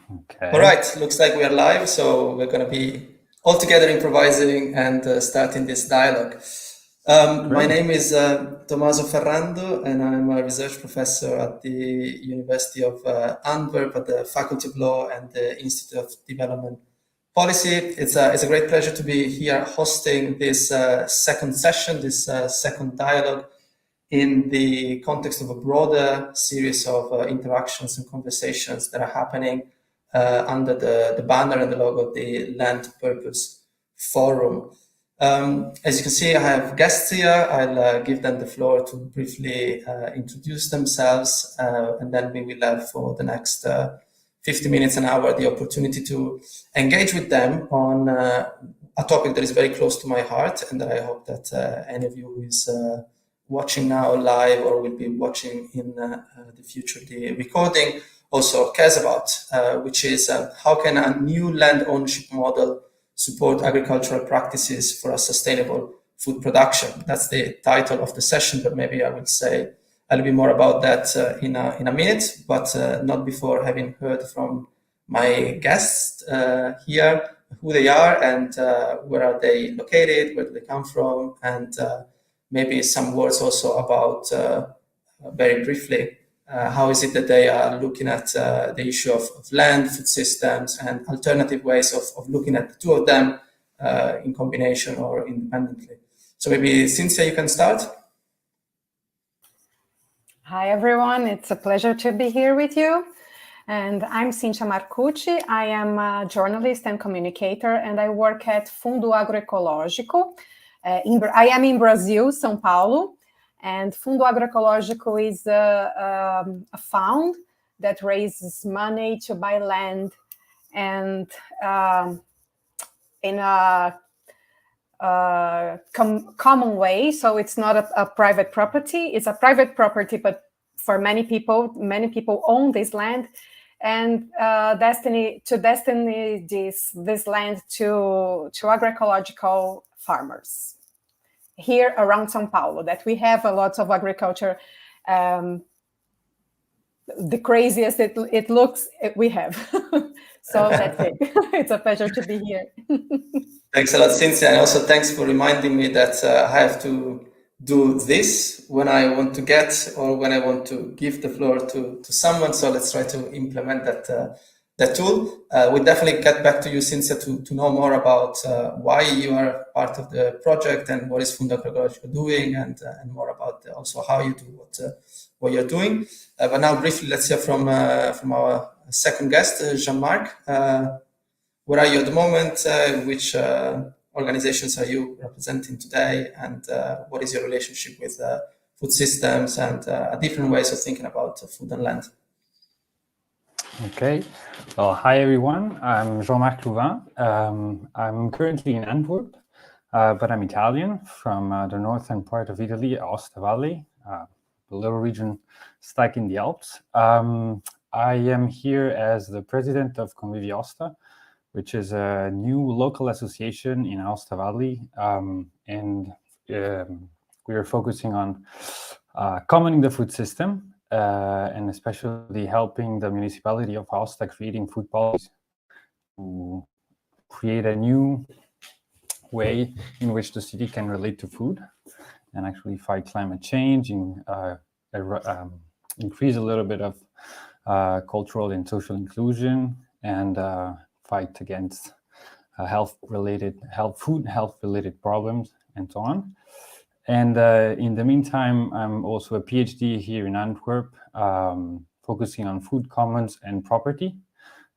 Okay. All right, looks like we are live, so we're going to be all together improvising and starting this dialogue. My name is Tomaso Ferrando, and I'm a research professor at the University of Antwerp at the Faculty of Law and the Institute of Development Policy. It's a great pleasure to be here hosting this second session, this second dialogue, in the context of a broader series of interactions and conversations that are happening under the banner and the logo of the Land Purpose Forum. As you can see, I have guests here. I'll give them the floor to briefly introduce themselves, and then we will have for the next 50 minutes, an hour, the opportunity to engage with them on a topic that is very close to my heart, and that I hope that any of you who is watching now live or will be watching in the future the recording also cares about, which is how can a new land ownership model support agricultural practices for a sustainable food production? That's the title of the session, but maybe I will say a little bit more about that in a minute, but not before having heard from my guests here, who they are and where are they located, where do they come from, and maybe some words also about, very briefly, how is it that they are looking at the issue of land, food systems, and alternative ways of looking at the two of them in combination or independently. So maybe, Cynthia, you can start. Hi, everyone. It's a pleasure to be here with you. And I'm Cynthia Marcucci. I am a journalist and communicator, and I work at Fundo Agroecológico. I am in Brazil, São Paulo, and Fundo Agroecológico is a fund that raises money to buy land and in a common way. So it's not a private property. It's a private property, but for many people own this land and destiny this land to agroecological farmers here around São Paulo, that we have a lot of agriculture. The craziest it looks, we have. So that's it. It's a pleasure to be here. Thanks a lot, Cynthia. And also thanks for reminding me that I have to do this when I want to get or when I want to give the floor to someone. So let's try to implement that tool. We'll definitely get back to you, Cynthia, to know more about why you are part of the project and what is Fundo Agroecológico doing, and more about also how you do what you're doing. But now, briefly, let's hear from our second guest, Jean-Marc. Where are you at the moment? Which organizations are you representing today? And what is your relationship with food systems and different ways of thinking about food and land? Okay. Well, hi, everyone. I'm Jean-Marc Louvain. I'm currently in Antwerp, but I'm Italian from the northern part of Italy, Aosta Valley, the little region stuck in the Alps. I am here as the president of Convivi Aosta, which is a new local association in Aosta Valley, and we are focusing on commoning the food system, and especially helping the municipality of Aosta creating food policies to create a new way in which the city can relate to food and actually fight climate change and increase a little bit of cultural and social inclusion, and fight against food health-related problems, and so on. And in the meantime, I'm also a PhD here in Antwerp, focusing on food commons and property.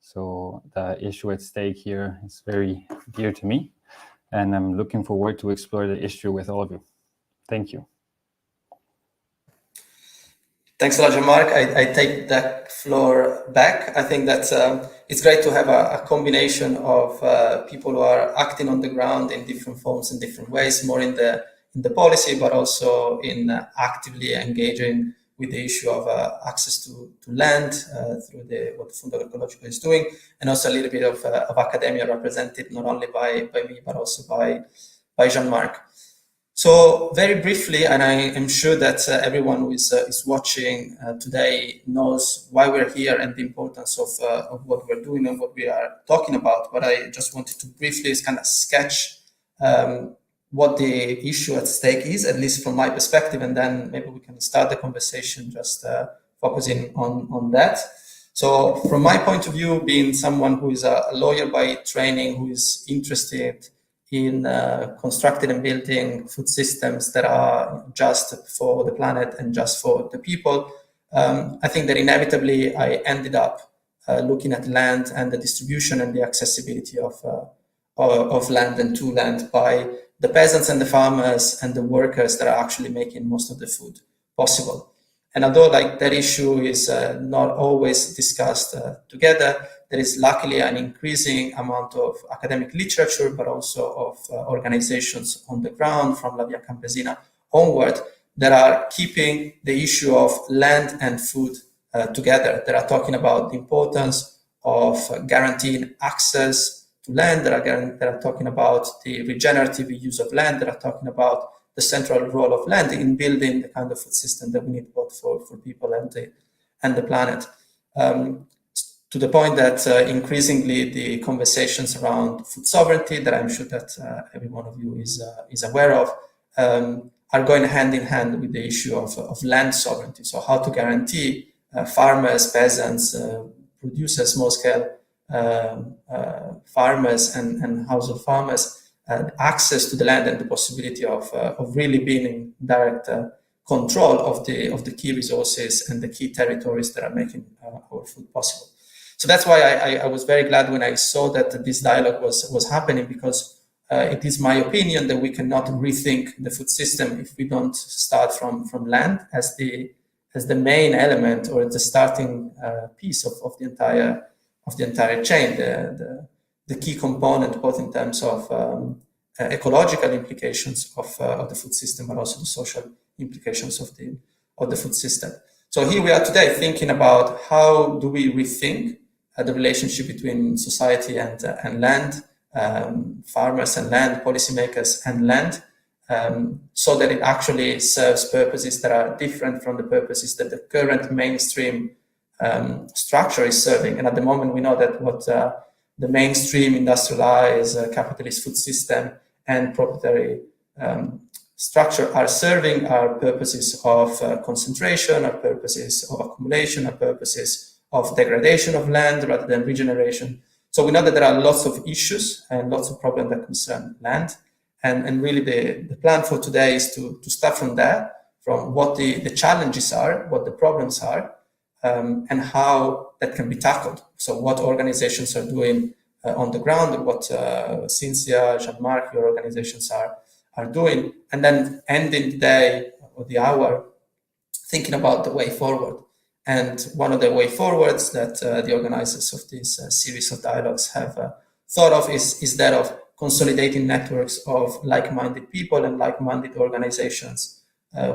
So the issue at stake here is very dear to me, and I'm looking forward to explore the issue with all of you. Thank you. Thanks a lot, Jean-Marc. I take that floor back. I think that it's great to have a combination of people who are acting on the ground in different forms and different ways, more in the policy, but also in actively engaging with the issue of access to land through what the Fundo Agroecológico is doing, and also a little bit of academia represented not only by me, but also by Jean-Marc. So very briefly, and I am sure that everyone who is watching today knows why we're here and the importance of what we're doing and what we are talking about. But I just wanted to briefly kind of sketch what the issue at stake is, at least from my perspective, and then maybe we can start the conversation just focusing on that. So from my point of view, being someone who is a lawyer by training, who is interested in constructing and building food systems that are just for the planet and just for the people, I think that inevitably I ended up looking at land and the distribution and the accessibility of land and to land by the peasants and the farmers and the workers that are actually making most of the food possible. And although like that issue is not always discussed together, there is luckily an increasing amount of academic literature, but also of organizations on the ground from La Via Campesina onward that are keeping the issue of land and food together, that are talking about the importance of guaranteeing access to land, that are talking about the regenerative use of land, that are talking about the central role of land in building the kind of food system that we need both for people and the planet. To the point that increasingly the conversations around food sovereignty, that I'm sure that every one of you is aware of, are going hand in hand with the issue of land sovereignty. So how to guarantee farmers, peasants, producers, small-scale farmers and household farmers access to the land and the possibility of really being in direct control of the key resources and the key territories that are making our food possible. So that's why I was very glad when I saw that this dialogue was happening, because it is my opinion that we cannot rethink the food system if we don't start from land as the main element or the starting piece of the entire chain, the key component, both in terms of ecological implications of the food system, but also the social implications of the food system. So here we are today thinking about how do we rethink the relationship between society and land, farmers and land, policymakers and land, so that it actually serves purposes that are different from the purposes that the current mainstream structure is serving. And at the moment, we know that what the mainstream industrialized capitalist food system and proprietary structure are serving are purposes of concentration, are purposes of accumulation, are purposes of degradation of land rather than regeneration. So we know that there are lots of issues and lots of problems that concern land. And really the plan for today is to start from there, from what the challenges are, what the problems are, and how that can be tackled. So what organizations are doing on the ground, what Cynthia, Jean-Marc, your organizations are doing, and then ending the day or the hour thinking about the way forward. And one of the way forwards that the organizers of this series of dialogues have thought of is that of consolidating networks of like-minded people and like-minded organizations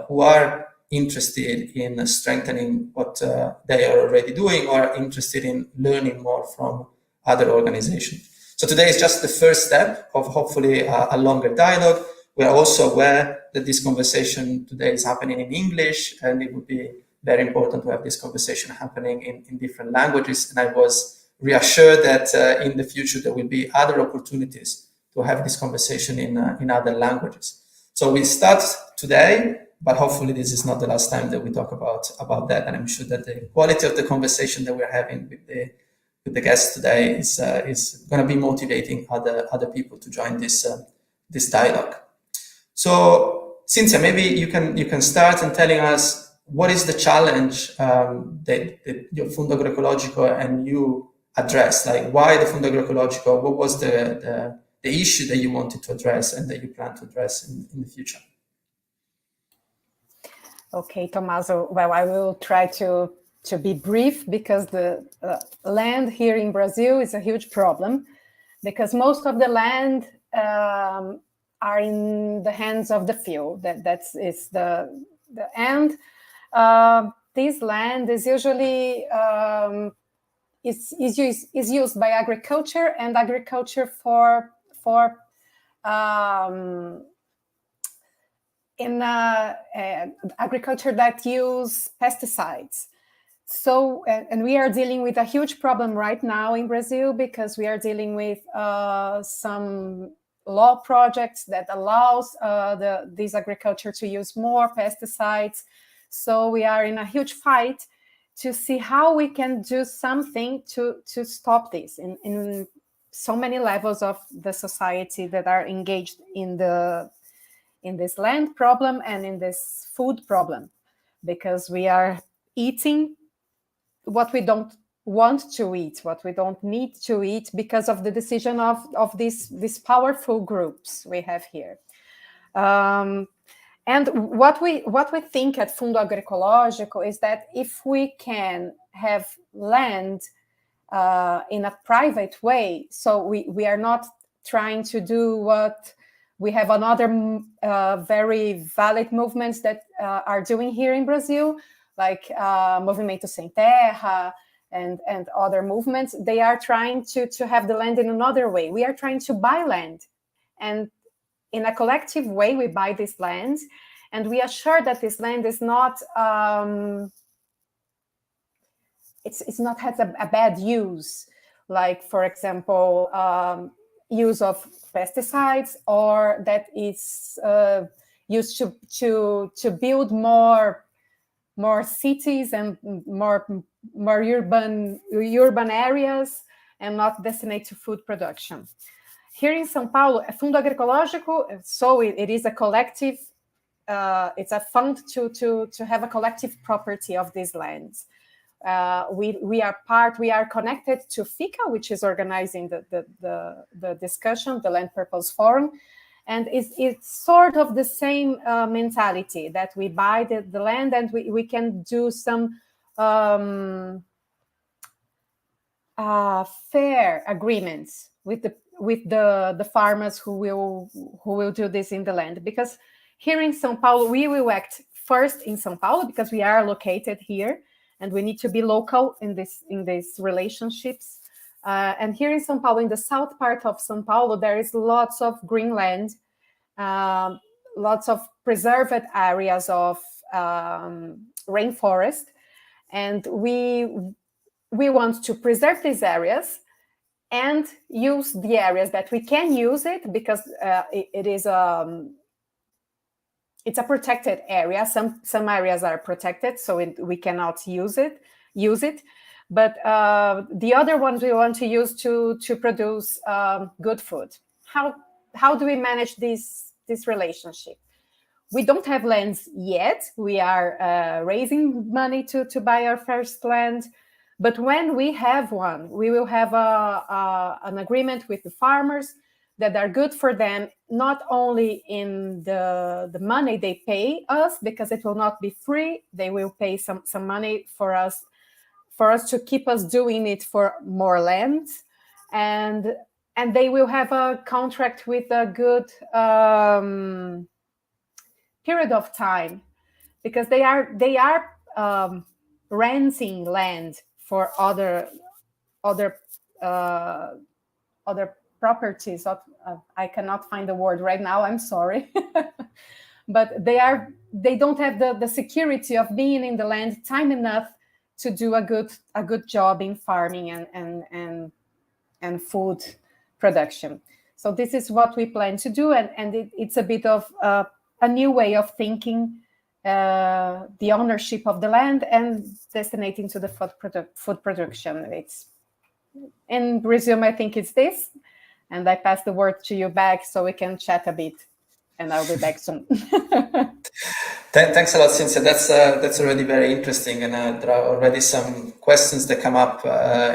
who are interested in strengthening what they are already doing or are interested in learning more from other organizations. So today is just the first step of hopefully a longer dialogue. We are also aware that this conversation today is happening in English, and it would be very important to have this conversation happening in different languages. And I was reassured that in the future there will be other opportunities to have this conversation in other languages. So we start today, but hopefully this is not the last time that we talk about that. And I'm sure that the quality of the conversation that we're having with the guests today is going to be motivating other people to join this dialogue. So Cynthia, maybe you can start in telling us what is the challenge that your Fondo Agroecologico and you address? Like, why the Fondo Agroecologico? What was the issue that you wanted to address and that you plan to address in the future? Okay, Tomaso. Well, I will try to be brief, because the land here in Brazil is a huge problem, because most of the land are in the hands of the few. That's the end. This land is usually is used by agriculture, and agriculture for in agriculture that use pesticides. So, and we are dealing with a huge problem right now in Brazil, because we are dealing with some law projects that allows this agriculture to use more pesticides. So we are in a huge fight to see how we can do something to stop this in so many levels of the society that are engaged in this land problem and in this food problem, because we are eating what we don't want to eat, what we don't need to eat, because of the decision of these powerful groups we have here. And what we think at Fundo Agroecológico is that if we can have land in a private way, so we are not trying to do what we have another very valid movements that are doing here in Brazil, like Movimento Sem Terra and other movements. They are trying to have the land in another way. We are trying to buy land, and in a collective way we buy this land, and we assure that this land is not it's not has a bad use, like, for example, use of pesticides, or that it's used to build more cities and more urban areas, and not destined to food production. Here in São Paulo, Fundo Agroecológico, so it is a collective, it's a fund to have a collective property of these lands. We are connected to FICA, which is organizing the discussion, the Land Purpose Forum, and it's sort of the same mentality, that we buy the land, and we can do some fair agreements with the farmers who will do this in the land. Because here in São Paulo, we will act first in São Paulo, because we are located here, and we need to be local in these relationships. And here in São Paulo, in the south part of São Paulo, there is lots of green land, lots of preserved areas of rainforest, and we want to preserve these areas and use the areas that we can use it, because it is it's a protected area. Some areas are protected, so we cannot use it. But the other ones we want to use to produce good food. How do we manage this relationship? We don't have lands yet. We are raising money to buy our first land. But when we have one, we will have an agreement with the farmers that are good for them, not only in the money they pay us, because it will not be free. They will pay some money for us to keep us doing it for more land, and they will have a contract with a good period of time, because they are renting land for other properties. I cannot find the word right now, I'm sorry. But they don't have the security of being in the land time enough to do a good job in farming and food production. So this is what we plan to do, and it's a bit of a new way of thinking the ownership of the land and destinating to the food production. It's in resume, I think it's this, and I pass the word to you back so we can chat a bit, and I'll be back soon. Thanks a lot, Cynthia. That's already very interesting, and there are already some questions that come up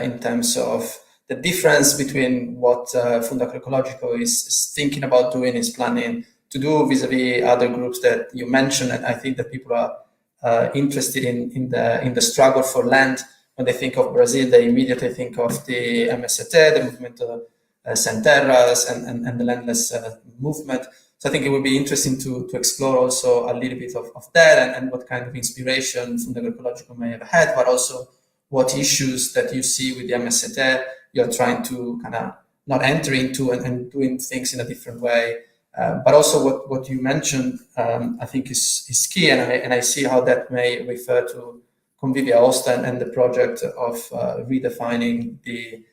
in terms of the difference between what Fundo Agroecológico is thinking about doing, is planning to do vis-a-vis other groups that you mentioned. And I think that people are interested in the struggle for land. When they think of Brazil, they immediately think of the MST, the Movimento Sem Terras, and the landless movement. So I think it would be interesting to explore also a little bit of that, and what kind of inspiration Fundo Agroecológico may have had, but also what issues that you see with the MST you're trying to kind of not enter into and doing things in a different way But also what you mentioned, I think is key, and I see how that may refer to Convivia Osta and the project of redefining the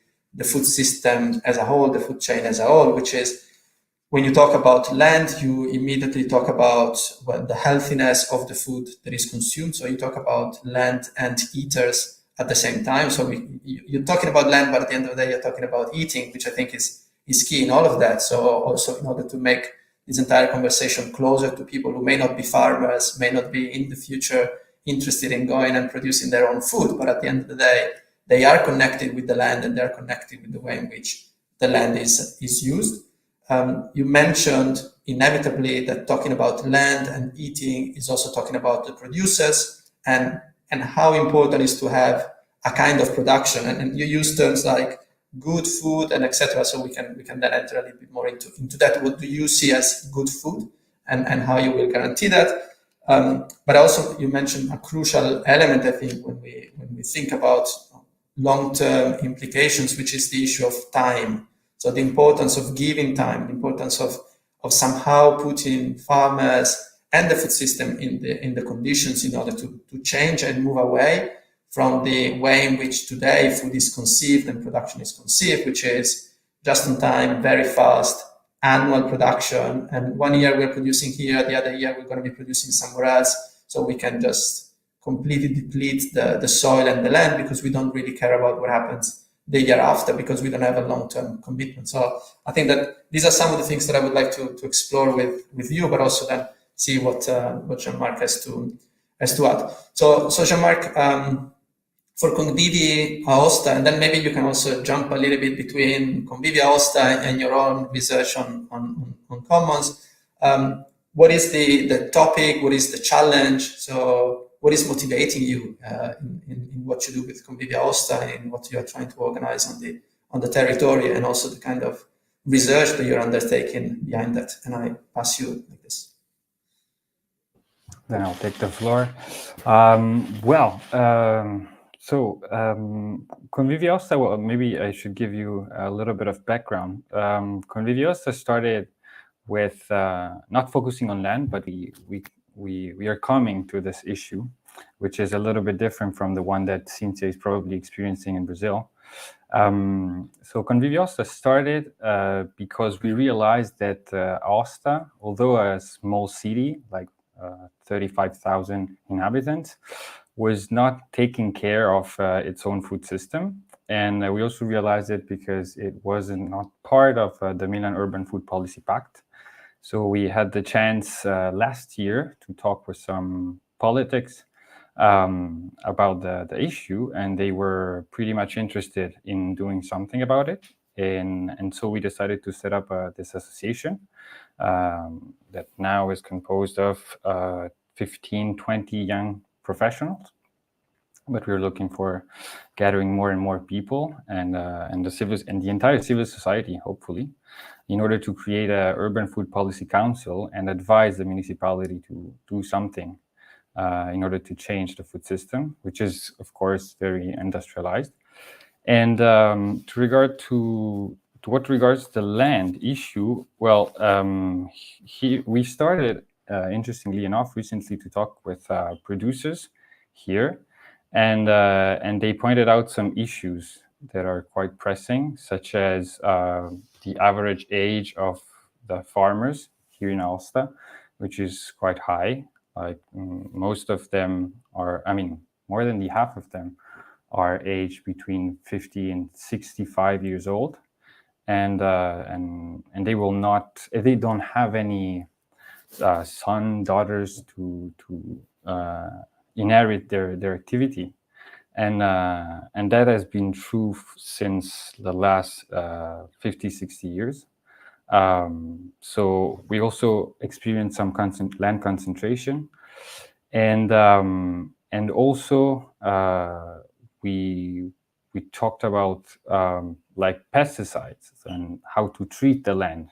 food system as a whole, the food chain as a whole, which is when you talk about land, you immediately talk about the healthiness of the food that is consumed. So you talk about land and eaters at the same time. So you're talking about land, but at the end of the day, you're talking about eating, which I think is key in all of that. So also in order to make this entire conversation closer to people who may not be farmers, may not be in the future interested in going and producing their own food, but at the end of the day, they are connected with the land and they're connected with the way in which the land is used. You mentioned inevitably that talking about land and eating is also talking about the producers and how important it is to have a kind of production. And you use terms like good food and etc. So we can then enter a little bit more into that. What do you see as good food and how you will guarantee that? But also you mentioned a crucial element, I think, when we think about long-term implications, which is the issue of time. So the importance of giving time, the importance of somehow putting farmers and the food system in the conditions in order to change and move away from the way in which today food is conceived and production is conceived, which is just in time, very fast, annual production. And 1 year we're producing here, the other year we're going to be producing somewhere else. So we can just completely deplete the soil and the land because we don't really care about what happens the year after because we don't have a long-term commitment. So I think that these are some of the things that I would like to explore with you, but also then see what Jean-Marc has to add. So Jean-Marc, for Convivia Osta, and then maybe you can also jump a little bit between Convivia Osta and your own research on commons. What is the topic? What is the challenge? So what is motivating you in what you do with Convivia Osta and what you are trying to organize on the territory, and also the kind of research that you're undertaking behind that? And I pass you like this. Then I'll take the floor. So Convivia Osta, well, maybe I should give you a little bit of background. Convivia Osta started with not focusing on land, but we are coming to this issue, which is a little bit different from the one that Cynthia is probably experiencing in Brazil. So Convivia Osta started because we realized that Osta, although a small city, like 35,000 inhabitants, was not taking care of its own food system. And we also realized it because it wasn't not part of the Milan Urban Food Policy Pact. So we had the chance last year to talk with some politics about the issue, and they were pretty much interested in doing something about it. And so we decided to set up this association that now is composed of 15, 20 young professionals. But we're looking for gathering more and more people and the entire civil society, hopefully, in order to create an urban food policy council and advise the municipality to do something in order to change the food system, which is, of course, very industrialized. And to what regards the land issue, well, we started, interestingly enough, recently to talk with producers here, and they pointed out some issues that are quite pressing, such as the average age of the farmers here in Aosta, which is quite high. Like most of them are, I mean, more than the half of them are aged between 50 and 65 years old, and they will not, they don't have any son, daughters to inherit their activity, and that has been true since the last 50, 60 years. So we also experienced some land concentration, and also we talked about like pesticides and how to treat the land.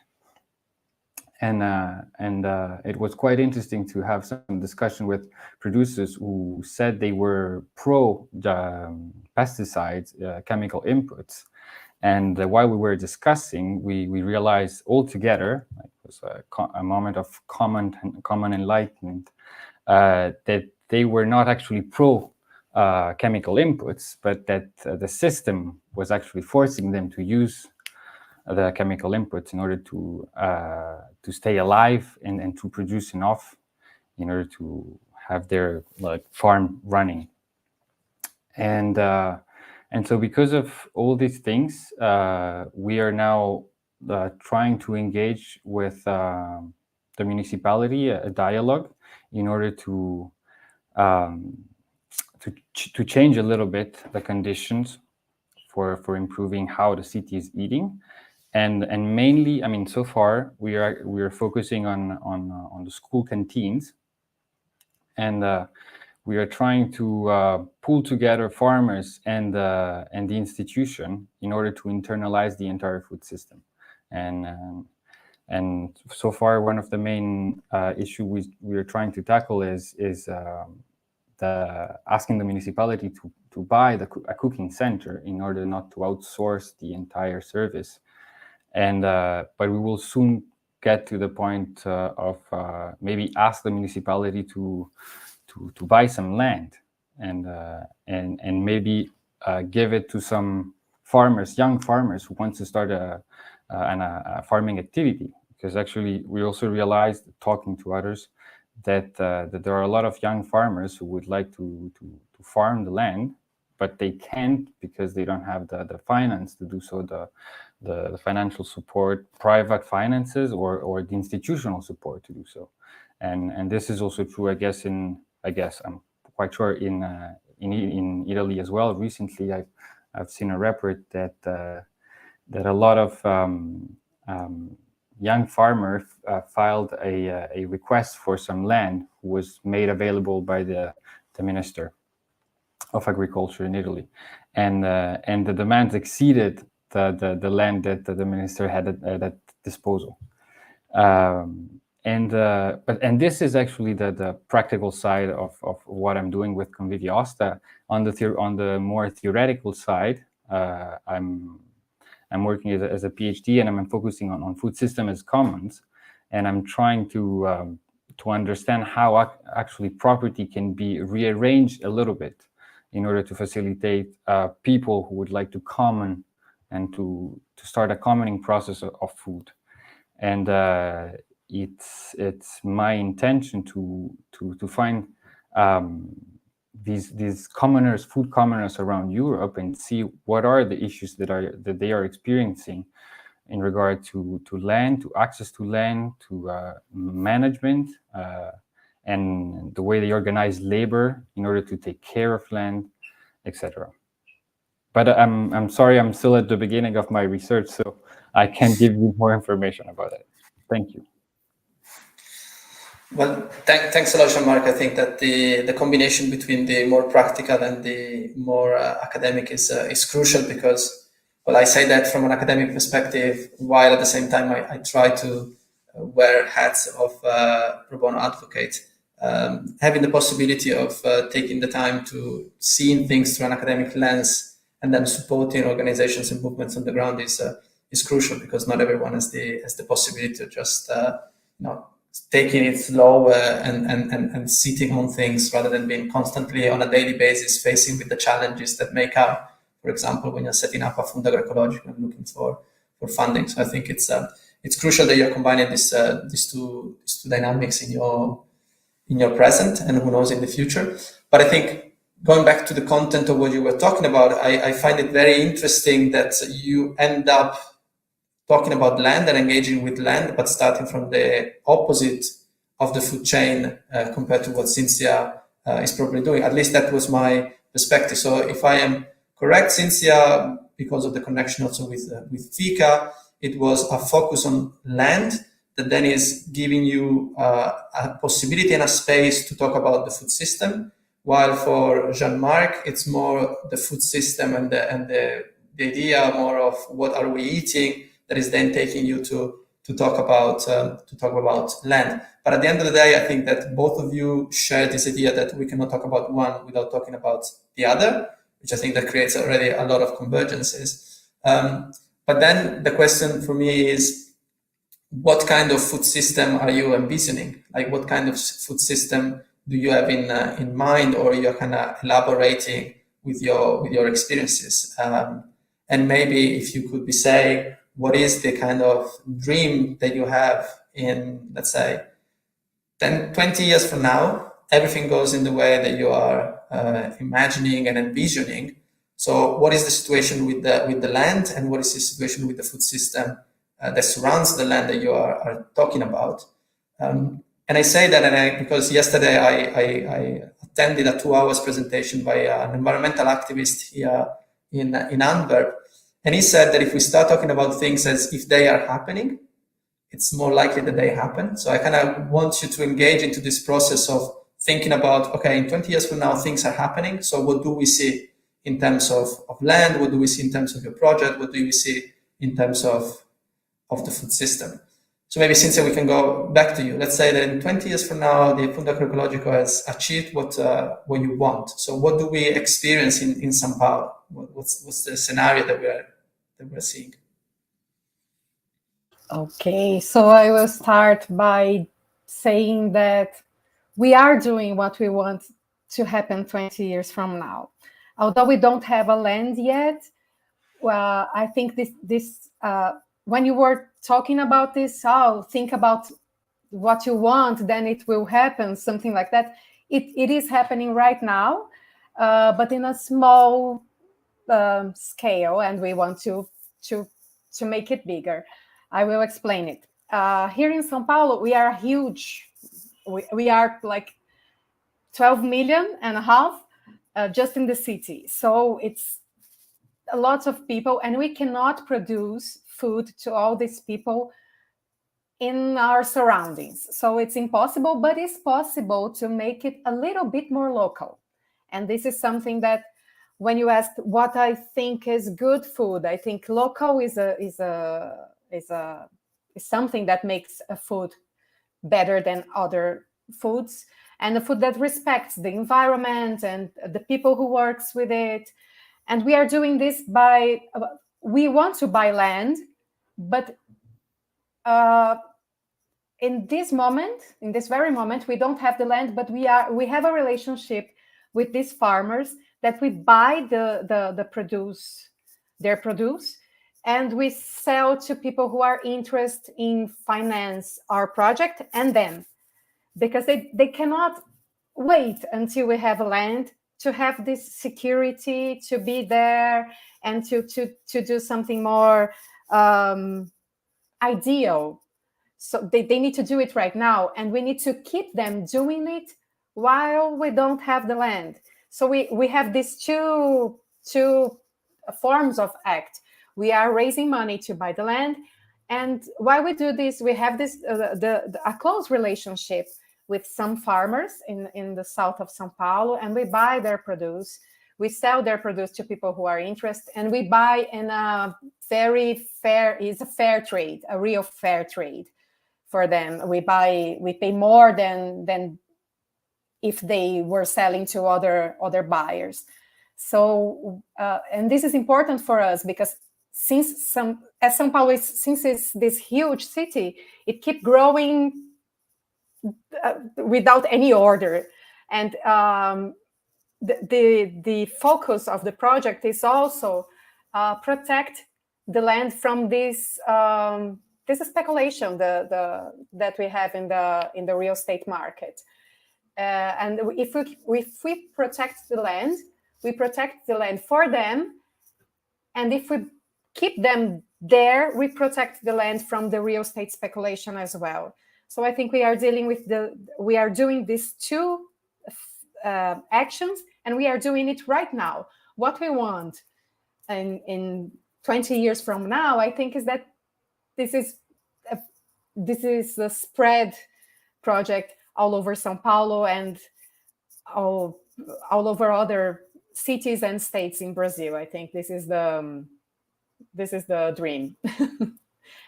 And it was quite interesting to have some discussion with producers who said they were pro the pesticides, chemical inputs. And while we were discussing, we realized all together, it was a moment of common enlightenment, that they were not actually pro chemical inputs, but that the system was actually forcing them to use the chemical inputs in order to stay alive and to produce enough in order to have their farm running. And so because of all these things, we are now trying to engage with the municipality, a dialogue, in order to change a little bit the conditions for improving how the city is eating. And mainly, I mean, so far we are focusing on the school canteens, and we are trying to pull together farmers and the institution in order to internalize the entire food system. And so far, one of the main issues we are trying to tackle is asking the municipality to buy a cooking center in order not to outsource the entire service. And but we will soon get to the point of maybe ask the municipality to buy some land and maybe give it to some farmers, young farmers who want to start a farming activity. Because actually, we also realized, talking to others, that there are a lot of young farmers who would like to farm the land, but they can't because they don't have the finance to do so, the financial support, private finances, or the institutional support to do so. And this is also true, I guess I'm quite sure in Italy as well. Recently, I've seen a report that a lot of young farmers filed a request for some land, who was made available by the Minister of Agriculture in Italy, and the demands exceeded the land that the minister had at disposal. And this is actually the practical side of what I'm doing with Conviviosta. On the more theoretical side, I'm working as a PhD, and I'm focusing on food system as commons, and I'm trying to understand how actually property can be rearranged a little bit in order to facilitate people who would like to common and to start a commoning process of food. And it's my intention to find these commoners, food commoners around Europe, and see what are the issues that they are experiencing in regard to land, to access to land, to management, and the way they organize labor in order to take care of land, etc. But I'm sorry, I'm still at the beginning of my research, so I can't give you more information about it. Thank you. Well, thanks a lot, Jean-Marc. I think that the combination between the more practical and the more academic is crucial, because, well, I say that from an academic perspective, while at the same time I try to wear hats of pro bono advocate. Having the possibility of taking the time to seeing things through an academic lens and then supporting organizations and movements on the ground is crucial, because not everyone has the possibility to just taking it slow and sitting on things, rather than being constantly on a daily basis facing with the challenges that may come, for example, when you're setting up a Fondo Agroecologico and looking for funding. So I think it's crucial that you're combining these two dynamics in your present, and who knows, in the future. But I think, going back to the content of what you were talking about, I find it very interesting that you end up talking about land and engaging with land, but starting from the opposite of the food chain compared to what Cynthia is probably doing. At least that was my perspective. So if I am correct, Cynthia, because of the connection also with FICA, it was a focus on land that then is giving you a possibility and a space to talk about the food system, while for Jean-Marc, it's more the food system and the idea more of what are we eating, that is then taking you to to talk about land. But at the end of the day, I think that both of you share this idea that we cannot talk about one without talking about the other, which I think that creates already a lot of convergences. But then the question for me is, what kind of food system are you envisioning? Like, what kind of food system do you have in mind, or you're kind of elaborating with your experiences? And maybe if you could be saying, what is the kind of dream that you have in, let's say, 10, 20 years from now? Everything goes in the way that you are imagining and envisioning. So what is the situation with the land, and what is the situation with the food system that surrounds the land that you are talking about? And I say that because yesterday I attended a 2-hour presentation by an environmental activist here in Antwerp, and he said that if we start talking about things as if they are happening, it's more likely that they happen. So I kind of want you to engage into this process of thinking about, okay, in 20 years from now, things are happening. So what do we see in terms of land? What do we see in terms of your project? What do we see in terms of the food system? So maybe, Cynthia, we can go back to you. Let's say that in 20 years from now, the Fondo Agroecologico has achieved what you want. So what do we experience in São Paulo? What's the scenario that we're seeing? Okay, so I will start by saying that we are doing what we want to happen 20 years from now. Although we don't have a land yet, well, I think this when you were talking about this, think about what you want, then it will happen, something like that. It is happening right now, but in a small scale, and we want to make it bigger. I will explain it. Here in São Paulo, we are huge. We are like 12 million and a half just in the city. So it's a lot of people, and we cannot produce food to all these people in our surroundings. So it's impossible, but it's possible to make it a little bit more local. And this is something that, when you ask what I think is good food, I think local is something that makes a food better than other foods, and a food that respects the environment and the people who works with it. And we are doing this by, we want to buy land, but in this very moment, we don't have the land, but we have a relationship with these farmers that we buy their produce, and we sell to people who are interested in finance our project and them, because they cannot wait until we have land to have this security, to be there, and to do something more ideal. So they need to do it right now, and we need to keep them doing it while we don't have the land. So we have these two forms of act. We are raising money to buy the land, and while we do this, we have this a close relationship with some farmers in the south of São Paulo, and we buy their produce. We sell their produce to people who are interested, and we buy in a very fair, it's a fair trade, a real fair trade for them. We pay more than if they were selling to other buyers. So, and this is important for us because since São Paulo is this huge city, it keeps growing without any order. And the focus of the project is also protect the land from this speculation that we have in the real estate market. And if we protect the land, we protect the land for them. And if we keep them there, we protect the land from the real estate speculation as well. So I think we are doing these two actions, and we are doing it right now. What we want in 20 years from now, I think, is that this is a spread project all over São Paulo and all over other cities and states in Brazil. I think this is the dream.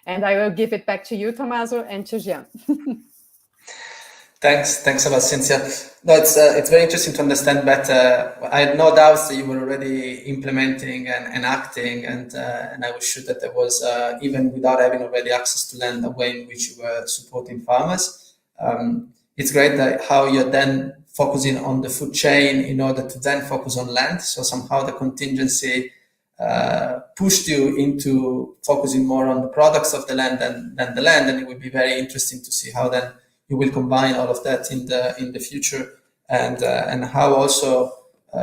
And I will give it back to you, Tomaso, and to Jean. Thanks a lot, Cynthia. No, it's very interesting to understand better. I had no doubts that you were already implementing and acting, and I was sure that there was, even without having already access to land, a way in which you were supporting farmers. It's great that how you're then focusing on the food chain in order to then focus on land. So somehow the contingency pushed you into focusing more on the products of the land than the land, and it would be very interesting to see how then you will combine all of that in the future, and how also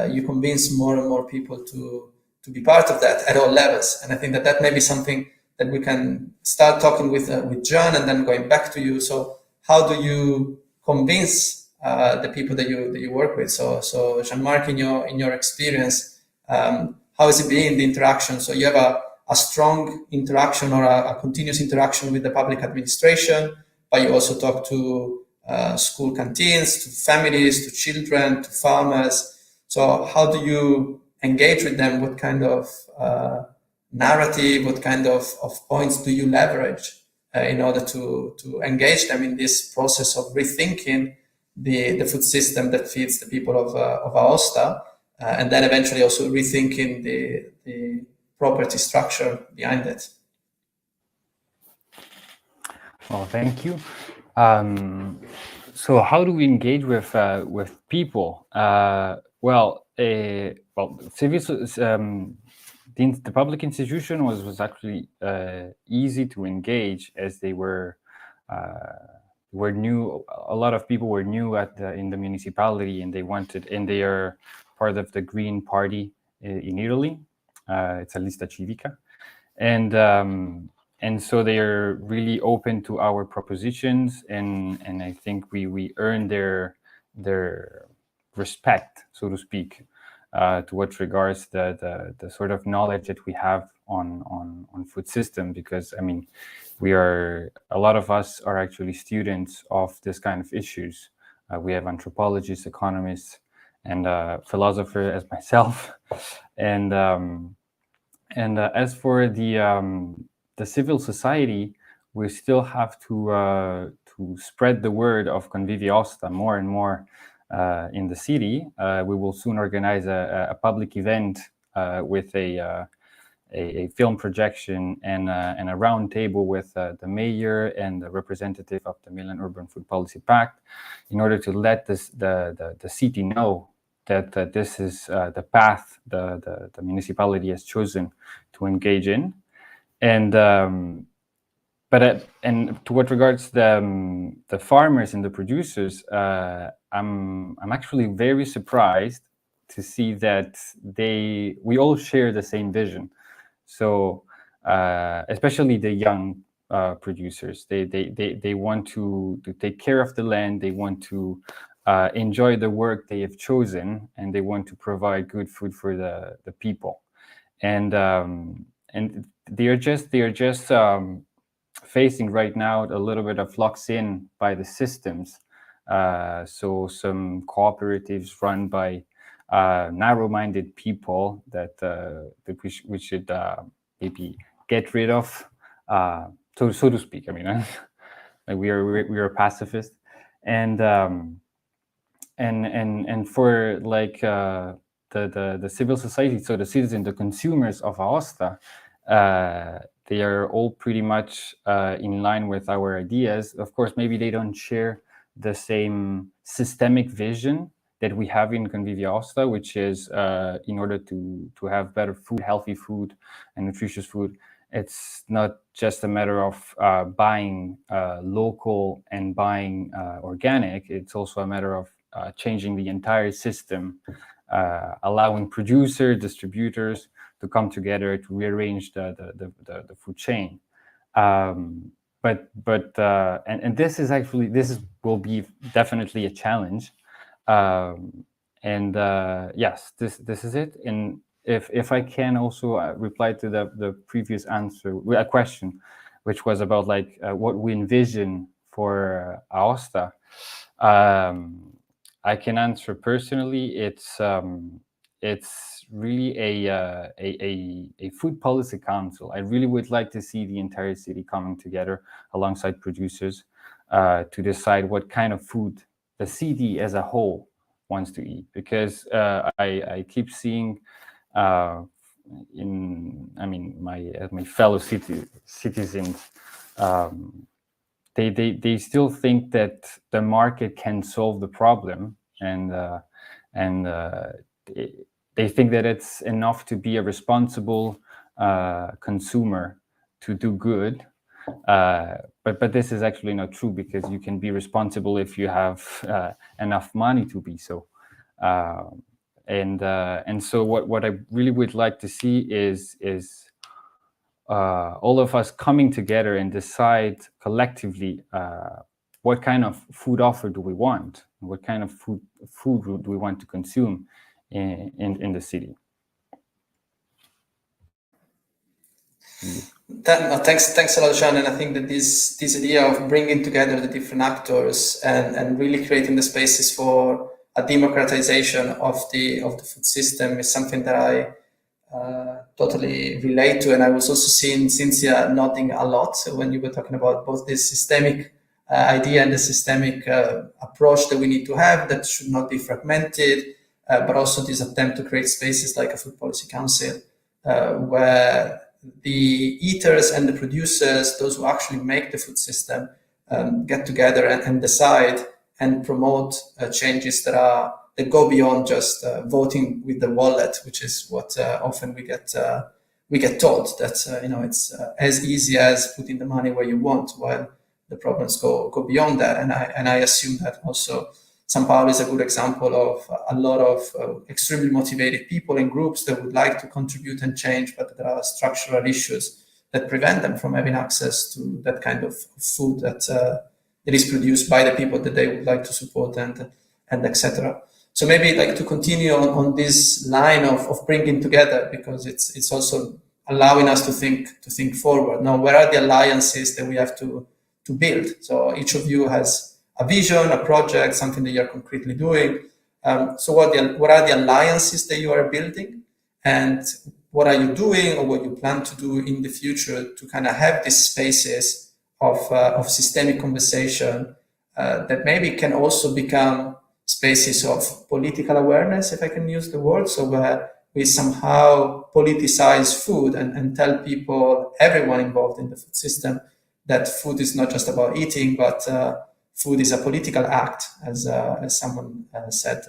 you convince more and more people to be part of that at all levels. And I think that may be something that we can start talking with John, and then going back to you. So how do you convince the people that you work with? So Jean-Marc, in your experience, how has it been, the interaction? So you have a strong interaction or a continuous interaction with the public administration, but you also talk to school canteens, to families, to children, to farmers. So how do you engage with them? What kind of narrative, what kind of points do you leverage in order to engage them in this process of rethinking the food system that feeds the people of Aosta, and then eventually also rethinking the property structure behind it? Well, thank you. So how do we engage with people? The public institution was actually easy to engage, as they were new. A lot of people were new in the municipality, and they are part of the Green Party in Italy. It's a lista civica, and so they are really open to our propositions, and I think we earn their respect, so to speak, to what regards the sort of knowledge that we have on food system, because I mean, a lot of us are actually students of this kind of issues. We have anthropologists, economists, and philosophers as myself, and as for the civil society, we still have to spread the word of Convivio Aosta more and more in the city. We will soon organize a public event with a film projection and a round table with the mayor and the representative of the Milan Urban Food Policy Pact, in order to let the city know that this is the path the municipality has chosen to engage in. And to what regards the farmers and the producers, I'm actually very surprised to see that we all share the same vision. So especially the young producers, they want to take care of the land. They want to enjoy the work they have chosen, and they want to provide good food for the people. And they are just facing right now a little bit of locked-in by the systems. So some cooperatives run by narrow-minded people that we should maybe get rid of, so to speak. I mean, like we are pacifist, and for like the civil society, so the citizens, the consumers of Aosta, they are all pretty much in line with our ideas. Of course, maybe they don't share the same systemic vision that we have in Convivio Aosta, which is in order to have better food, healthy food, and nutritious food, it's not just a matter of buying local and buying organic. It's also a matter of changing the entire system, allowing producers, distributors to come together to rearrange the food chain. But this will be definitely a challenge. Yes, this is it. And if I can also reply to the previous answer, a question, which was about like what we envision for Aosta. I can answer personally. it's really a food policy council. I really would like to see the entire city coming together alongside producers to decide what kind of food the city as a whole wants to eat, because I keep seeing my fellow citizens, they still think that the market can solve the problem, and they think that it's enough to be a responsible consumer to do good. But this is actually not true, because you can be responsible if you have enough money to be so. And so what I really would like to see is all of us coming together and decide collectively what kind of food offer do we want, what kind of food do we want to consume in the city. Thanks a lot, Jean. And I think that this idea of bringing together the different actors and really creating the spaces for a democratization of the food system is something that I totally relate to. And I was also seeing Cynthia nodding a lot when you were talking about both this systemic idea and the systemic approach that we need to have that should not be fragmented, but also this attempt to create spaces like a food policy council where the eaters and the producers, those who actually make the food system, get together and decide and promote changes that go beyond just voting with the wallet, which is what often we get told that it's as easy as putting the money where you want, while the problems go beyond that. And I assume that also São Paulo is a good example of a lot of extremely motivated people and groups that would like to contribute and change, but there are structural issues that prevent them from having access to that kind of food that is produced by the people that they would like to support and etc. So maybe like to continue on this line of bringing together, because it's also allowing us to think forward. Now, where are the alliances that we have to build? So each of you has a vision, a project, something that you're concretely doing. So what are the alliances that you are building, and what are you doing or what you plan to do in the future to kind of have these spaces of systemic conversation that maybe can also become spaces of political awareness, if I can use the word, so where we somehow politicize food and tell people, everyone involved in the food system, that food is not just about eating, but food is a political act, as someone said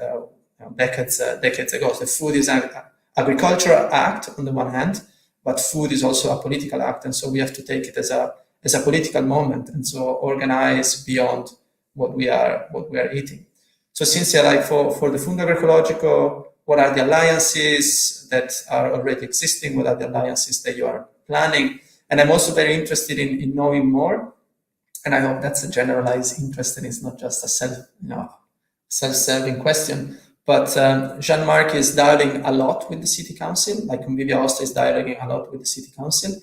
decades ago. So food is an agricultural act on the one hand, but food is also a political act, and so we have to take it as a political moment, and so organize beyond what we are eating. So Cynthia, like for the Fundo Agroecologico, what are the alliances that are already existing? What are the alliances that you are planning? And I'm also very interested in knowing more. And I hope that's a generalized interest and it's not just a self-serving question. But Jean-Marc is dialoguing a lot with the city council, like Convivia Aosta is dialoguing a lot with the city council.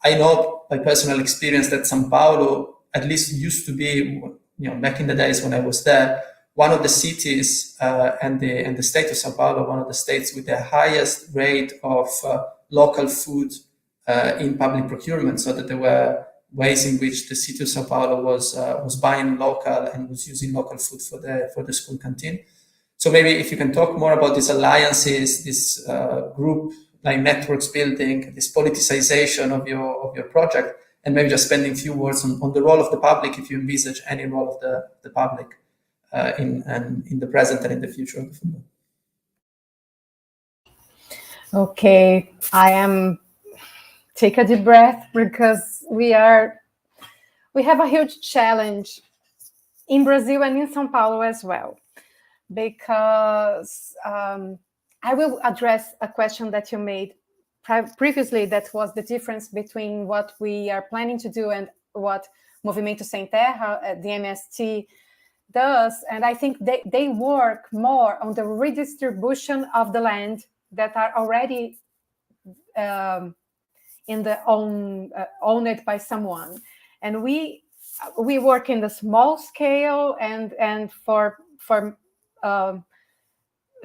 I know by personal experience that São Paulo, at least used to be, back in the days when I was there, one of the cities and the state of São Paulo, one of the states with the highest rate of local food in public procurement, so that there were ways in which the city of São Paulo was buying local and was using local food for the school canteen. So maybe if you can talk more about these alliances, this group like networks building, this politicization of your project, and maybe just spending a few words on the role of the public, if you envisage any role of the public in the present and in the future of the Fundo. Okay, take a deep breath, because we have a huge challenge in Brazil and in São Paulo as well, because I will address a question that you made previously, that was the difference between what we are planning to do and what Movimento Sem Terra, the MST, does. And I think they work more on the redistribution of the land that are already owned by someone, and we work in the small scale and for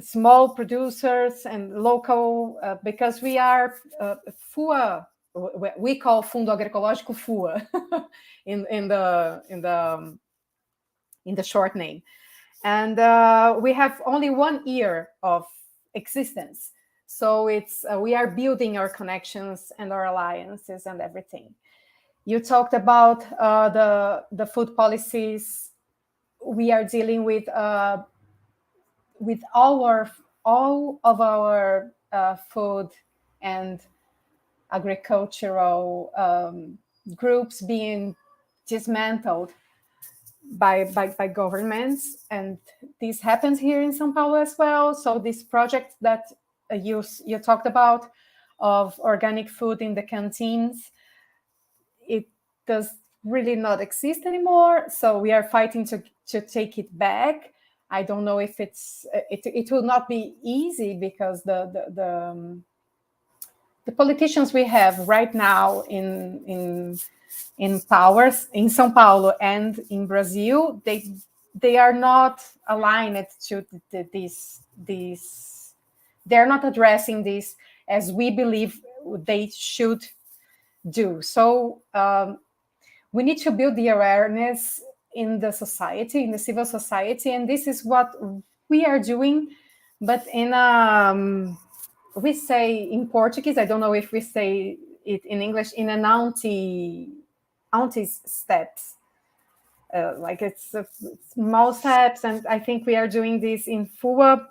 small producers and local, because we are FUA, we call Fundo Agroecológico FUA in the short name. And we have only 1 year of existence. So it's we are building our connections and our alliances and everything. You talked about the food policies. We are dealing with all of our food and agricultural groups being dismantled by governments, and this happens here in São Paulo as well. So this project that you talked about of organic food in the canteens, it does really not exist anymore. So we are fighting to take it back. I don't know if it will not be easy, because the politicians we have right now in powers in São Paulo and in Brazil, they are not aligned to this. They're not addressing this as we believe they should do. So we need to build the awareness in the society, in the civil society, and this is what we are doing. But in we say in Portuguese, I don't know if we say it in English, in an auntie steps, like it's small steps. And I think we are doing this in FUA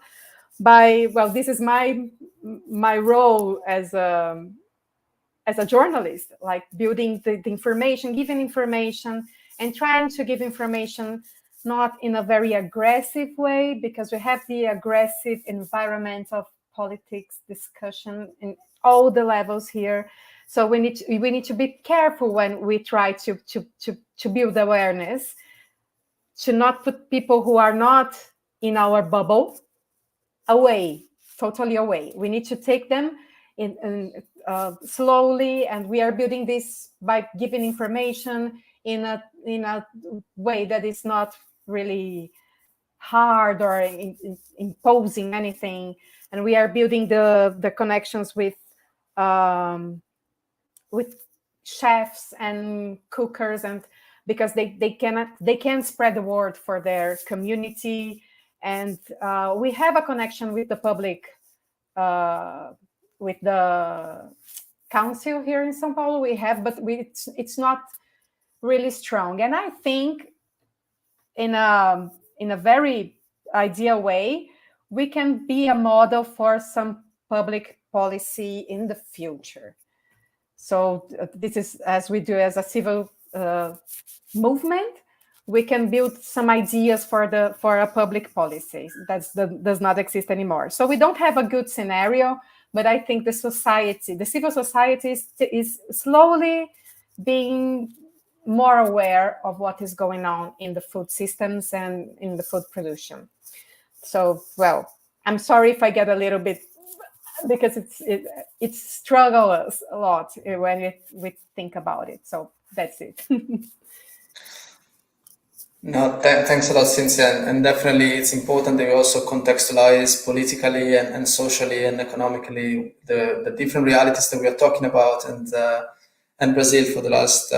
well, this is my role as a journalist, like building the information, giving information, and trying to give information not in a very aggressive way, because we have the aggressive environmental politics discussion in all the levels here. So we need to be careful when we try to build awareness, to not put people who are not in our bubble away, totally away. We need to take them in slowly, and we are building this by giving information in a way that is not really hard or imposing anything. And we are building the connections with chefs and cookers, and because they can spread the word for their community. And we have a connection with the public, with the council here in São Paulo. We have, but it's not really strong. And I think in a very ideal way, we can be a model for some public policy in the future. So this is, as we do as a civil movement, we can build some ideas for a public policy that does not exist anymore. So we don't have a good scenario, but I think the civil society is slowly being more aware of what is going on in the food systems and in the food production. So, well, I'm sorry if I get a little bit, because it struggles a lot when we think about it. So that's it. No, thanks a lot, Cynthia. And definitely it's important that we also contextualize politically and socially and economically the different realities that we are talking about. And Brazil for the last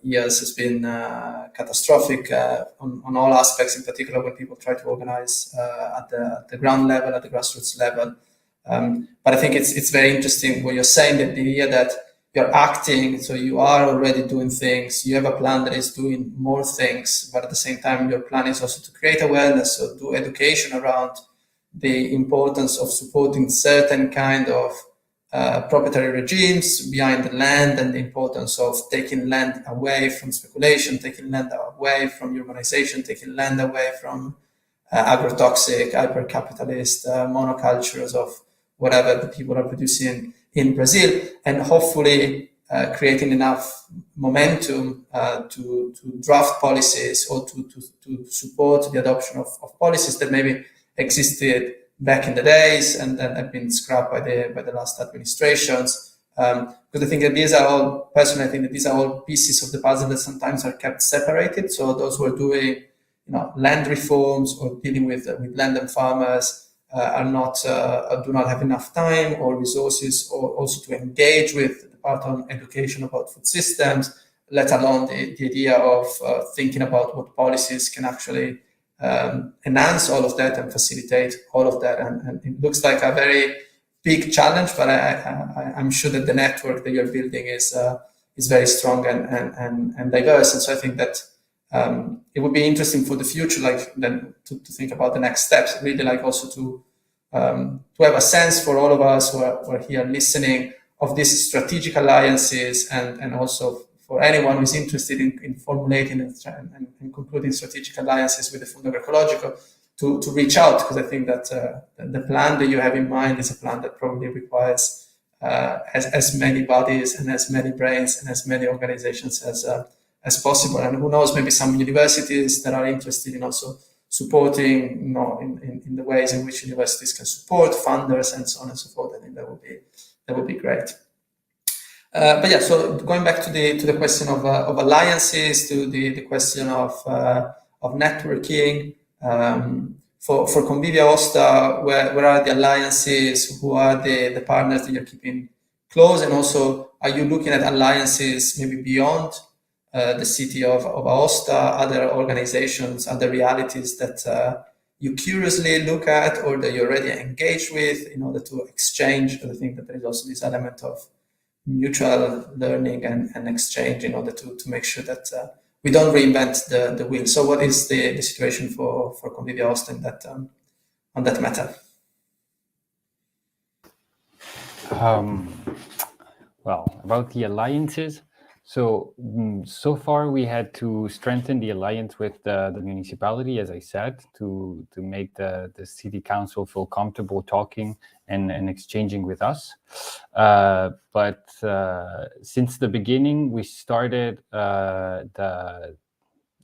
years has been catastrophic on all aspects, in particular when people try to organize at the ground level, at the grassroots level. But I think it's very interesting what you're saying, that the idea that you're acting, so you are already doing things, you have a plan that is doing more things, but at the same time, your plan is also to create awareness, so do education around the importance of supporting certain kind of proprietary regimes behind the land, and the importance of taking land away from speculation, taking land away from urbanization, taking land away from agrotoxic, hyper-capitalist monocultures of whatever the people are producing in Brazil, and hopefully creating enough momentum to draft policies or to support the adoption of policies that maybe existed back in the days and that have been scrapped by the last administrations. Because I think that these are all, personally, I think that these are all pieces of the puzzle that sometimes are kept separated. So those who are doing, land reforms or dealing with land and farmers, are not do not have enough time or resources, or also to engage with the part on education about food systems, let alone the idea of thinking about what policies can actually enhance all of that and facilitate all of that. And it looks like a very big challenge, but I'm sure that the network that you're building is very strong and diverse. And so I think that it would be interesting for the future, like then to think about the next steps, really like also to have a sense for all of us who are here listening of these strategic alliances, and also for anyone who's interested in formulating and concluding strategic alliances with the Fondo Agroecologico to reach out, because I think that the plan that you have in mind is a plan that probably requires as many bodies and as many brains and as many organizations as possible. And who knows, maybe some universities that are interested in also supporting, in the ways in which universities can support funders and so on and so forth. I think that would be great. But yeah, so going back to the question of alliances, to the question of networking, for Convivia Osta, where are the alliances? Who are the partners that you're keeping close? And also, are you looking at alliances maybe beyond the city of Aosta, other organizations, other realities that you curiously look at or that you're already engaged with in order to exchange? I think that there is also this element of mutual learning and exchange in order to make sure that we don't reinvent the wheel. So what is the situation for Convivia Osta on that matter? Well, about the alliances, so far we had to strengthen the alliance with the municipality, as I said, to make the city council feel comfortable talking and exchanging with us. But since the beginning, we started our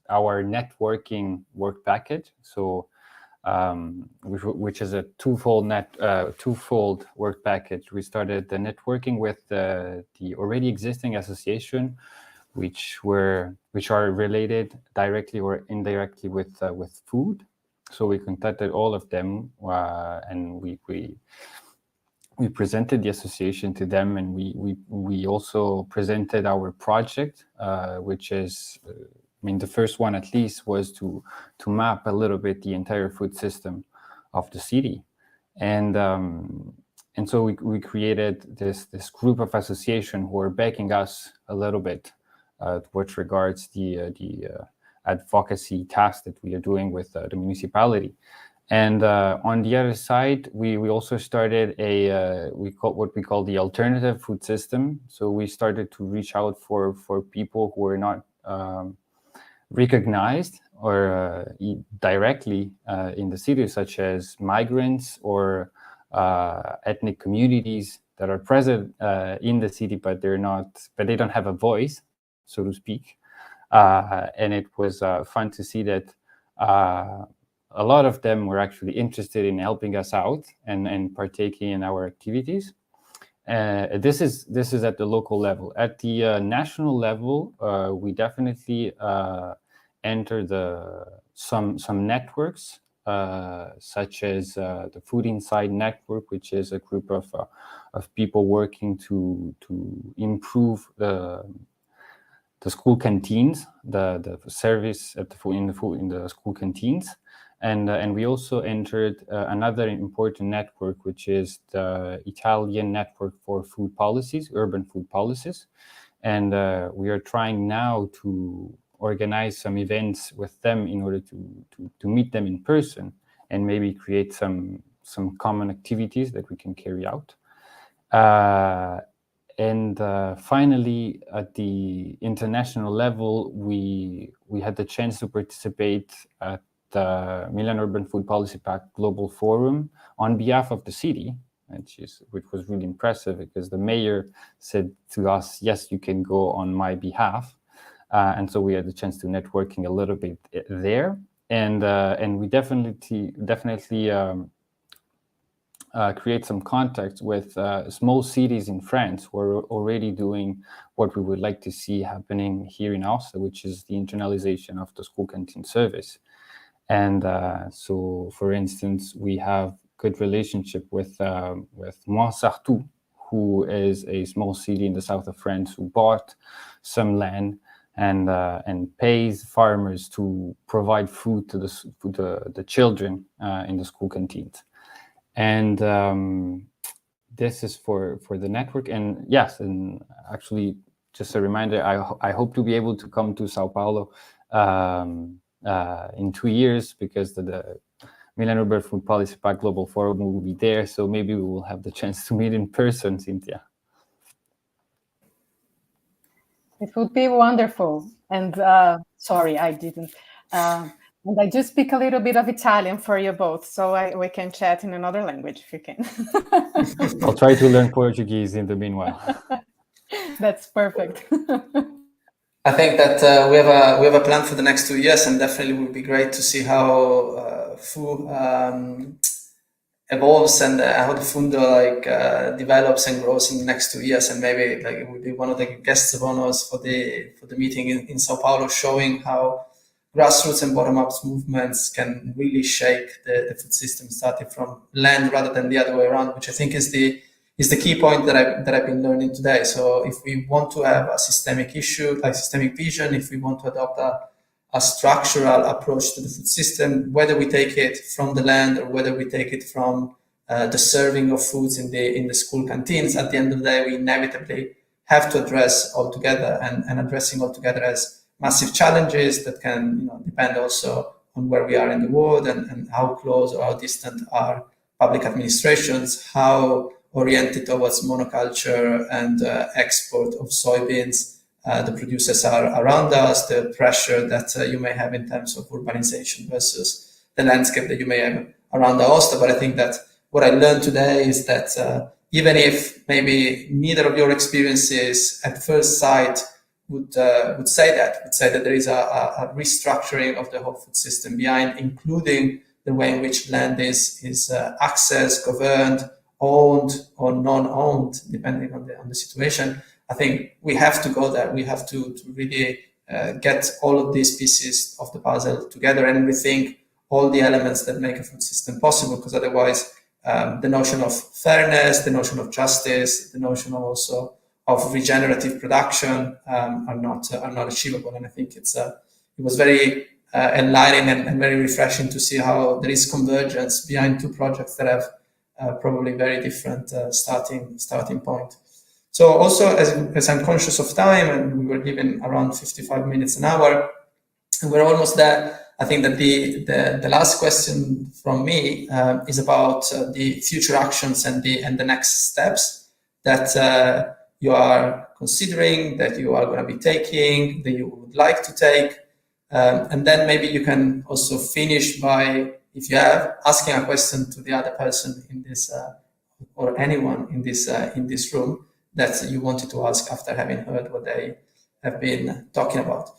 networking work package. So which is a twofold work package. We started the networking with the already existing association, which are related directly or indirectly with food. So we contacted all of them, and we presented the association to them, and we also presented our project, which is. The first one at least was to map a little bit the entire food system of the city, and so we created this group of association who are backing us a little bit, which regards the advocacy task that we are doing with the municipality. And on the other side, we also started what we call the alternative food system. So we started to reach out for people who are not recognized or directly in the city, such as migrants or ethnic communities that are present in the city, but they don't have a voice, so to speak. And it was fun to see that a lot of them were actually interested in helping us out and partaking in our activities. This is at the local level. At the national level, we definitely enter some networks, such as the Food Inside Network, which is a group of people working to improve the school canteens, the service in the school canteens. And we also entered another important network, which is the Italian Network for Food Policies, Urban Food Policies. And we are trying now to organize some events with them in order to meet them in person and maybe create some common activities that we can carry out. And finally, at the international level, we had the chance to participate at the Milan Urban Food Policy Pact Global Forum on behalf of the city, which was really impressive because the mayor said to us, "Yes, you can go on my behalf," and so we had the chance to networking a little bit there, and we definitely create some contacts with small cities in France who are already doing what we would like to see happening here in Aosta, which is the internalization of the school canteen service. And so, for instance, we have good relationship with Sartou, who is a small city in the south of France, who bought some land and pays farmers to provide food to the children in the school canteens. And this is for the network. And yes, and actually, just a reminder, I hope to be able to come to Sao Paulo in 2 years, because the Milan Urban Food Policy Pact Global Forum will be there. So maybe we will have the chance to meet in person, Cynthia. It would be wonderful. And sorry, I didn't. And I do speak a little bit of Italian for you both, so we can chat in another language if you can. I'll try to learn Portuguese in the meanwhile. That's perfect. I think that we have a plan for the next 2 years, and definitely would be great to see how food evolves and how the Fundo develops and grows in the next 2 years. And maybe it would be one of the guests of honors for the meeting in Sao Paulo, showing how grassroots and bottom-up movements can really shake the food system, starting from land rather than the other way around, which I think is the key point that I've been learning today. So if we want to have a systemic issue, like systemic vision, if we want to adopt a structural approach to the food system, whether we take it from the land or whether we take it from the serving of foods in the school canteens, at the end of the day, we inevitably have to address altogether, and addressing altogether as massive challenges that can depend also on where we are in the world and how close or how distant are public administrations, how oriented towards monoculture and export of soybeans the producers are around us, the pressure that you may have in terms of urbanization versus the landscape that you may have around Aosta. But I think that what I learned today is that even if maybe neither of your experiences at first sight would say that there is a restructuring of the whole food system behind, including the way in which land is accessed, governed, owned or non-owned, depending on the situation. I think we have to go there. We have to really get all of these pieces of the puzzle together and rethink all the elements that make a food system possible, because otherwise the notion of fairness, the notion of justice, the notion also of regenerative production are not achievable. And I think it was very enlightening and very refreshing to see how there is convergence behind two projects that have probably very different starting point. So also, as I'm conscious of time, and we were given around 55 minutes an hour, and we're almost there. I think that the last question from me is about the future actions and the next steps that you are considering, that you are going to be taking, that you would like to take, and then maybe you can also finish by, if you have, asking a question to the other person in this or anyone in this room that you wanted to ask after having heard what they have been talking about.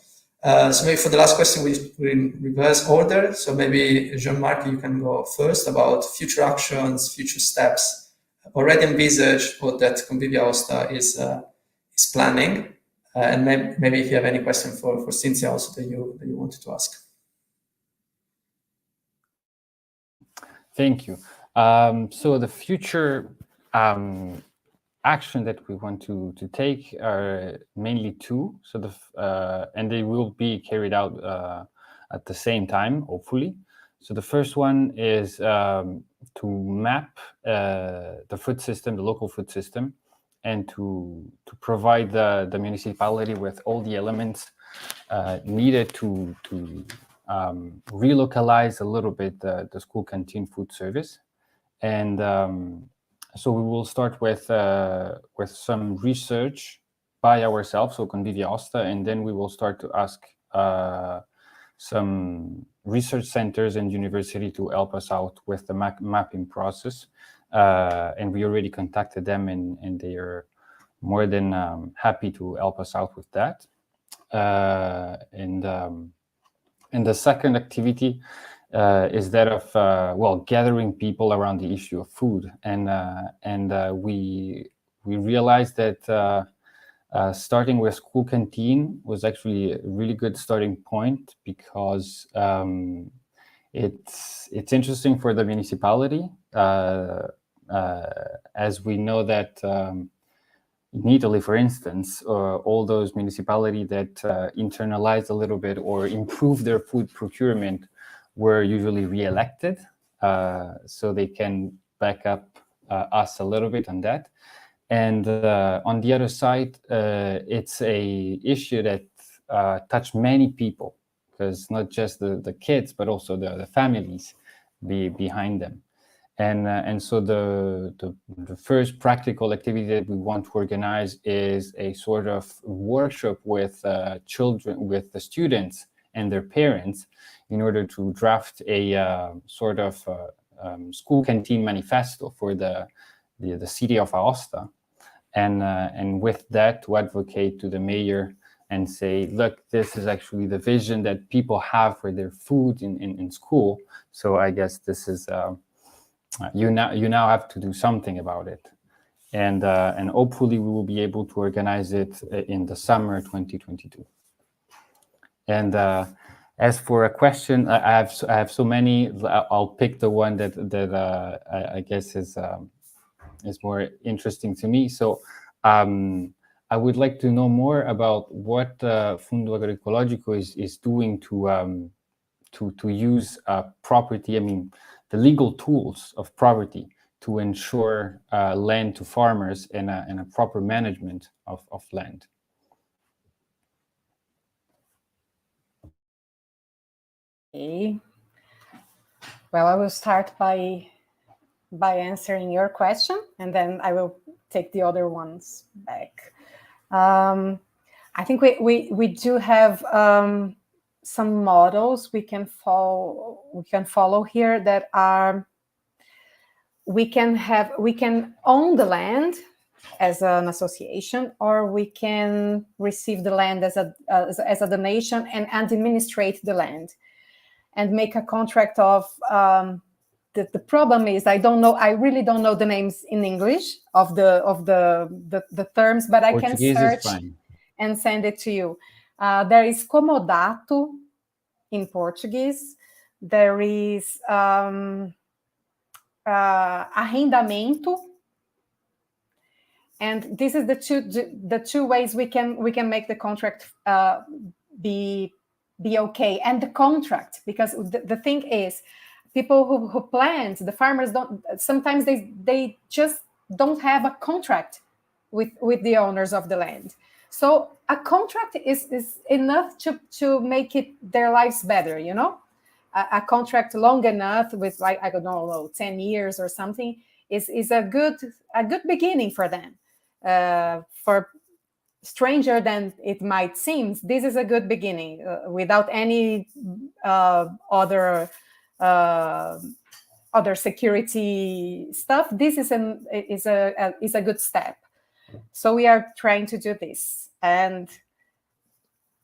So maybe for the last question, we're in reverse order. So maybe Jean-Marc, you can go first about future actions, future steps already envisaged, or that Convivia Aosta is planning. And maybe if you have any question for Cynthia also that you wanted to ask. Thank you. So the future action that we want to take are mainly two. So and they will be carried out at the same time, hopefully. So the first one is to map the food system, the local food system, and to provide the municipality with all the elements needed to relocalize a little bit the school canteen food service. And so we will start with some research by ourselves, so Convivia Aosta, and then we will start to ask some research centers and university to help us out with the mapping process. And we already contacted them, and they are more than happy to help us out with that. And the second activity is that of gathering people around the issue of food, and we realized that starting with school canteen was actually a really good starting point, because it's interesting for the municipality, as we know that in Italy, for instance, all those municipalities that internalized a little bit or improved their food procurement were usually re-elected, so they can back up us a little bit on that. And on the other side, it's a issue that touched many people, because not just the kids, but also the families behind them. And so the first practical activity that we want to organize is a sort of workshop with children, with the students and their parents, in order to draft a sort of school canteen manifesto for the city of Aosta, and with that to advocate to the mayor and say, look, this is actually the vision that people have for their food in school. So I guess this is you now have to do something about it, and hopefully we will be able to organize it in the summer 2022. And as for a question, I have so many. I'll pick the one that I guess is more interesting to me. So I would like to know more about what Fundo Agroecologico is doing to use property. I mean, the legal tools of property to ensure land to farmers and a proper management of land. Okay. Well, I will start by answering your question, and then I will take the other ones back. I think we do have some models we can follow here that are, we can own the land as an association, or we can receive the land as a donation and administrate the land and make a contract of. The problem is I really don't know the names in English of the terms, but I can search and send it to you. There is comodato in Portuguese. There is arrendamento, and this is the two ways we can make the contract be okay. And the contract, because the thing is, people who plant, the farmers sometimes they just don't have a contract with the owners of the land. So a contract is enough to make their lives better, you know. A contract long enough with, like, I don't know, 10 years or something is a good beginning for them. For stranger than it might seem, this is a good beginning without any other security stuff. This is a good step. So we are trying to do this, and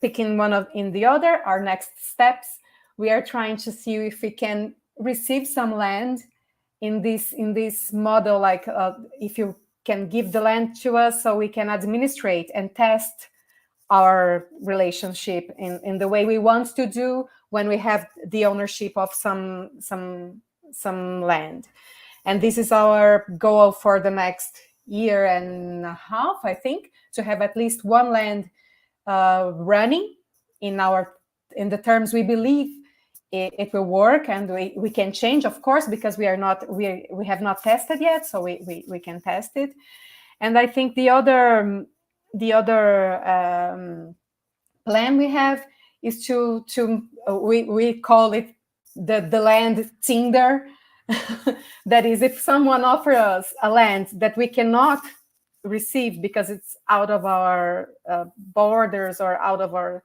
picking one in the other, our next steps, we are trying to see if we can receive some land in this model, like if you can give the land to us so we can administrate and test our relationship in the way we want to do when we have the ownership of some land. And this is our goal for the next year and a half, I think, to have at least one land running in the terms we believe it will work, and we can change, of course, because we have not tested yet, so we can test it. And I think the other plan we have is to we call it the land Tinder. That is, if someone offers us a land that we cannot receive because it's out of our borders or out of our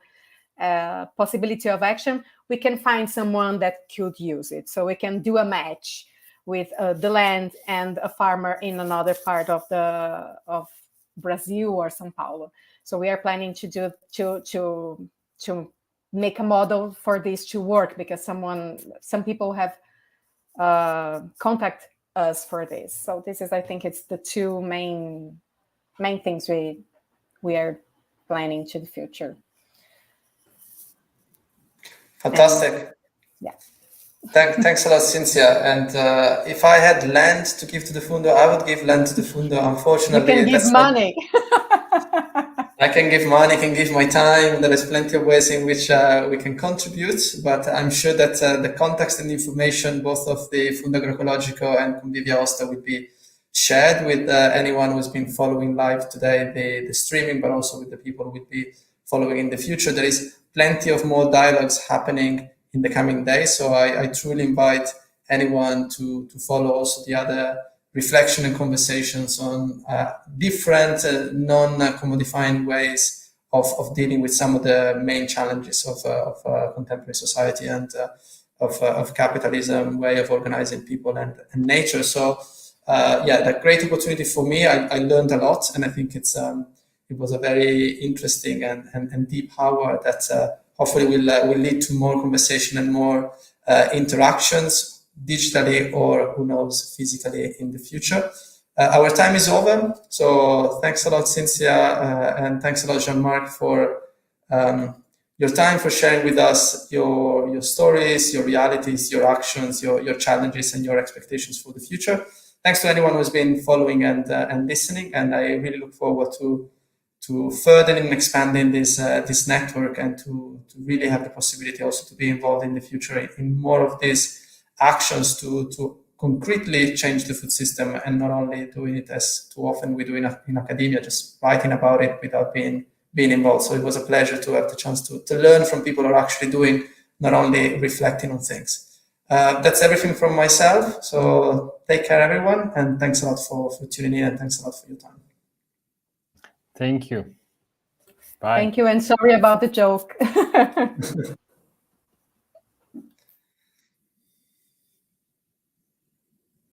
possibility of action, we can find someone that could use it. So we can do a match with the land and a farmer in another part of Brazil or São Paulo. So we are planning to make a model for this to work, because some people have contact us for this. So this is, I think, it's the two main things we are planning to the future. Fantastic. Yeah. Thanks a lot, Cynthia. And if I had land to give to the Fundo, I would give land to the Fundo. Unfortunately, you can give money. I can give money, can give my time. There is plenty of ways in which we can contribute, but I'm sure that the context and information, both of the Fundo Agroecologico and Convivia Osta, will be shared with anyone who's been following live today, the streaming, but also with the people who will be following in the future. There is plenty of more dialogues happening in the coming days, so I truly invite anyone to follow also the other reflection and conversations on different non-commodifying ways of dealing with some of the main challenges of contemporary society and of capitalism, way of organizing people and nature. So yeah, that great opportunity for me. I learned a lot, and I think it was a very interesting and deep hour that hopefully will lead to more conversation and more interactions, digitally or who knows, physically in the future. Our time is over. So thanks a lot, Cynthia, and thanks a lot, Jean-Marc, for your time, for sharing with us your stories, your realities, your actions, your challenges, and your expectations for the future. Thanks to anyone who's been following and listening. And I really look forward to furthering and expanding this network, and to really have the possibility also to be involved in the future in more of these actions to concretely change the food system, and not only doing it as too often we do in academia, just writing about it without being involved. So it was a pleasure to have the chance to learn from people who are actually doing, not only reflecting on things. That's everything from myself. So take care, everyone, and thanks a lot for tuning in, and thanks a lot for your time. Thank you. Bye. Thank you, and sorry about the joke.